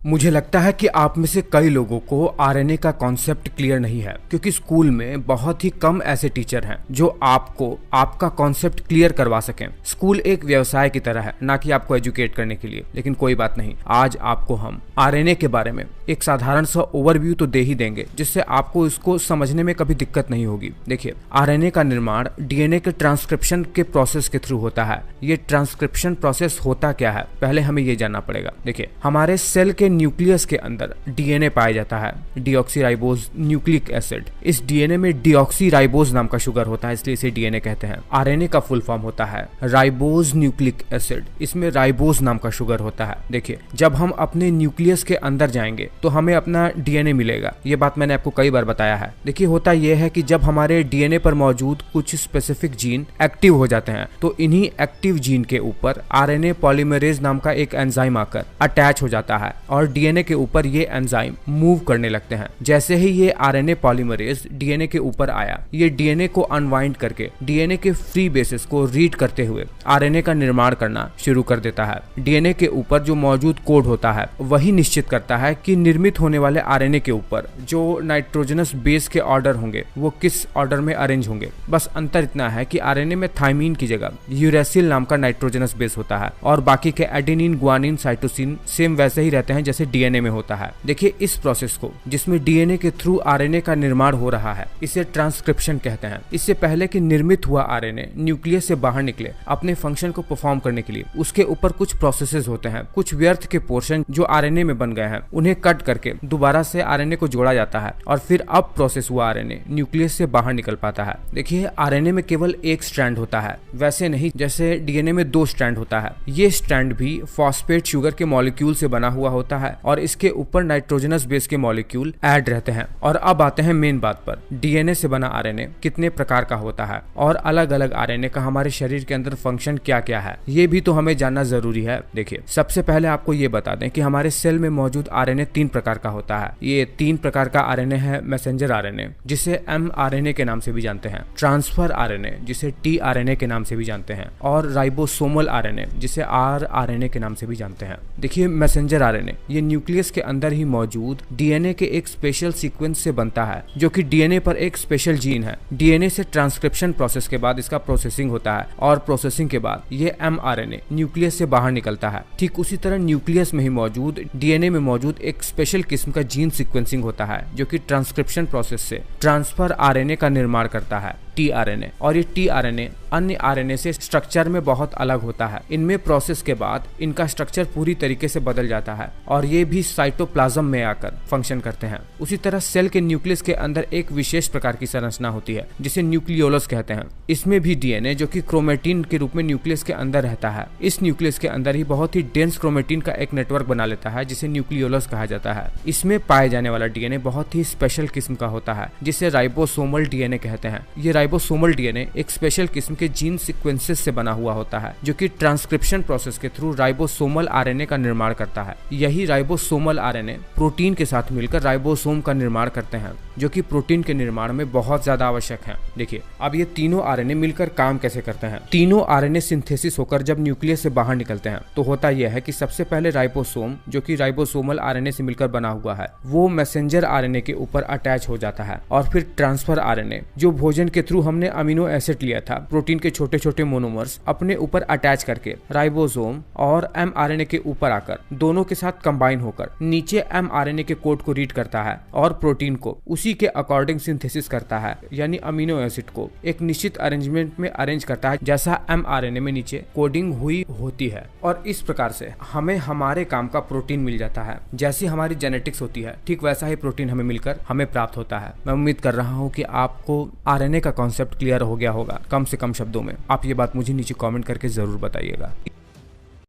मुझे लगता है कि आप में से कई लोगों को आरएनए का कॉन्सेप्ट क्लियर नहीं है, क्योंकि स्कूल में बहुत ही कम ऐसे टीचर हैं जो आपको आपका कॉन्सेप्ट क्लियर करवा सकें। स्कूल एक व्यवसाय की तरह है, ना कि आपको एजुकेट करने के लिए। लेकिन कोई बात नहीं, आज आपको हम आरएनए के बारे में एक साधारण सा ओवरव्यू तो दे ही देंगे, जिससे आपको इसको समझने में कभी दिक्कत नहीं होगी। देखिए, आरएनए का निर्माण डीएनए के ट्रांसक्रिप्शन के प्रोसेस के थ्रू होता है। ये ट्रांसक्रिप्शन प्रोसेस होता क्या है, पहले हमें ये जानना पड़ेगा। देखिए, हमारे सेल के न्यूक्लियस के अंदर डीएनए पाया जाता है, डीऑक्सीराइबोज न्यूक्लिक एसिड। इस डीएनए में डीऑक्सीराइबोज नाम का शुगर होता है, इसलिए इसे डीएनए कहते हैं। आरएनए का फुल फॉर्म होता है राइबोज न्यूक्लिक एसिड, इसमें राइबोज नाम का शुगर होता है। देखिए, जब हम अपने न्यूक्लियस के अंदर जाएंगे तो हमें अपना डीएनए मिलेगा। ये बात मैंने आपको कई बार बताया है। देखिए, होता यह है कि जब हमारे डीएनए पर मौजूद कुछ स्पेसिफिक जीन एक्टिव हो जाते हैं, तो इन्हीं एक्टिव जीन के ऊपर आरएनए पॉलीमरेज नाम का एक एंजाइम आकर अटैच हो जाता है और डीएनए के ऊपर ये एंजाइम मूव करने लगते हैं। जैसे ही ये आरएनए पॉलीमरेज डीएनए के ऊपर आया, ये डीएनए को अनवाइंड करके डीएनए के फ्री बेसिस को रीड करते हुए आरएनए का निर्माण करना शुरू कर देता है। डीएनए के ऊपर जो मौजूद कोड होता है वही निश्चित करता है कि निर्मित होने वाले आरएनए के ऊपर जो नाइट्रोजनस बेस के ऑर्डर होंगे वो किस ऑर्डर में अरेंज होंगे। बस अंतर इतना है कि आरएनए में थाइमीन की जगह यूरेसिल नाम का नाइट्रोजनस बेस होता है और बाकी के एडेनिन, गुआनिन, साइटोसिन सेम वैसे ही रहते हैं जैसे डीएनए में होता है। देखिए, इस प्रोसेस को जिसमें डीएनए के थ्रू आरएनए का निर्माण हो रहा है, इसे ट्रांसक्रिप्शन कहते हैं। इससे पहले कि निर्मित हुआ आरएनए न्यूक्लियस से बाहर निकले अपने फंक्शन को परफॉर्म करने के लिए, उसके ऊपर कुछ प्रोसेसेस होते हैं। कुछ व्यर्थ के पोर्शन जो आरएनए में बन गए हैं उन्हें कट करके दोबारा से आरएनए को जोड़ा जाता है और फिर अब प्रोसेस हुआ आरएनए न्यूक्लियस से बाहर निकल पाता है। देखिए, आरएनए में केवल एक स्ट्रैंड होता है, वैसे नहीं जैसे डीएनए में 2 स्ट्रैंड होता है। ये स्ट्रैंड भी फॉस्फेट शुगर के मॉलिक्यूल से बना हुआ होता है और इसके ऊपर नाइट्रोजनस बेस के मॉलिक्यूल ऐड रहते हैं। और अब आते हैं मेन बात पर, डीएनए से बना आरएनए कितने प्रकार का होता है और अलग अलग आरएनए का हमारे शरीर के अंदर फंक्शन क्या क्या है, ये भी तो हमें जानना जरूरी है। देखिए, सबसे पहले आपको ये बता दें कि हमारे सेल में मौजूद आरएनए 3 प्रकार का होता है। ये 3 प्रकार का आरएनए है मैसेंजर आरएनए, जिसे एमआरएनए के नाम से भी जानते हैं, ट्रांसफर आरएनए जिसे टीआरएनए के नाम से भी जानते हैं, और राइबोसोमल आरएनए जिसे आरआरएनए के नाम से भी जानते हैं। देखिए, मैसेंजर आरएनए ये न्यूक्लियस के अंदर ही मौजूद डीएनए के एक स्पेशल सीक्वेंस से बनता है, जो कि डीएनए पर एक स्पेशल जीन है। डीएनए से ट्रांसक्रिप्शन प्रोसेस के बाद इसका प्रोसेसिंग होता है और प्रोसेसिंग के बाद ये एमआरएनए न्यूक्लियस से बाहर निकलता है। ठीक उसी तरह न्यूक्लियस में ही मौजूद डीएनए में मौजूद एक स्पेशल किस्म का जीन सीक्वेंसिंग होता है, जो कि ट्रांसक्रिप्शन प्रोसेस से ट्रांसफर आरएनए का निर्माण करता है, टीआरएनए। और ये टीआरएनए अन्य आरएनए से स्ट्रक्चर में बहुत अलग होता है। इनमें प्रोसेस के बाद इनका स्ट्रक्चर पूरी तरीके से बदल जाता है और ये भी साइटोप्लाज्म में आकर फंक्शन करते हैं। उसी तरह सेल के न्यूक्लियस के अंदर एक विशेष प्रकार की संरचना होती है जिसे न्यूक्लियोलस कहते हैं। इसमें भी डीएनए जो कि क्रोमेटिन के रूप में न्यूक्लियस के अंदर रहता है, इस न्यूक्लियस के अंदर ही बहुत ही डेंस क्रोमेटिन का एक नेटवर्क बना लेता है जिसे न्यूक्लियोलस कहा जाता है। इसमें पाए जाने वाला डीएनए बहुत ही स्पेशल किस्म का होता है जिसे राइबोसोमल डीएनए कहते हैं। ये राइबोसोमल डीएनए एक स्पेशल किस्म के जीन सीक्वेंसेस से बना हुआ होता है, जो कि ट्रांसक्रिप्शन प्रोसेस के थ्रू राइबोसोमल आरएनए का निर्माण करता है। यही राइबोसोमल आरएनए प्रोटीन के साथ मिलकर राइबोसोम का निर्माण करते हैं, जो कि प्रोटीन के निर्माण में बहुत ज्यादा आवश्यक है। देखिए, अब ये तीनों आरएनए मिलकर काम कैसे करते हैं। तीनों आरएनए सिंथेसिस होकर जब न्यूक्लियस से बाहर निकलते हैं तो होता यह है कि सबसे पहले राइबोसोम, जो कि राइबोसोमल आरएनए से मिलकर बना हुआ है, वो मैसेंजर आरएनए के ऊपर अटैच हो जाता है और फिर ट्रांसफर आरएनए, जो भोजन के थ्रू हमने अमीनो एसिड लिया था, प्रोटीन के छोटे छोटे मोनोमर्स अपने ऊपर अटैच करके राइबोसोम और एमआरएनए के ऊपर आकर दोनों के साथ कंबाइन होकर नीचे एमआरएनए के कोड को रीड करता है और प्रोटीन को उसी के अकॉर्डिंग सिंथेसिस करता है, यानी अमीनो एसिड को एक निश्चित अरेंजमेंट में अरेंज करता है जैसा एमआरएनए में नीचे कोडिंग हुई होती है। और इस प्रकार से हमें हमारे काम का प्रोटीन मिल जाता है। जैसी हमारी जेनेटिक्स होती है, ठीक वैसा ही प्रोटीन हमें मिलकर हमें प्राप्त होता है। मैं उम्मीद कर रहा हूँ कि आपको आरएनए का कॉन्सेप्ट क्लियर हो गया होगा, कम से कम शब्दों में। आप ये बात मुझे नीचे कमेंट करके जरूर बताइएगा।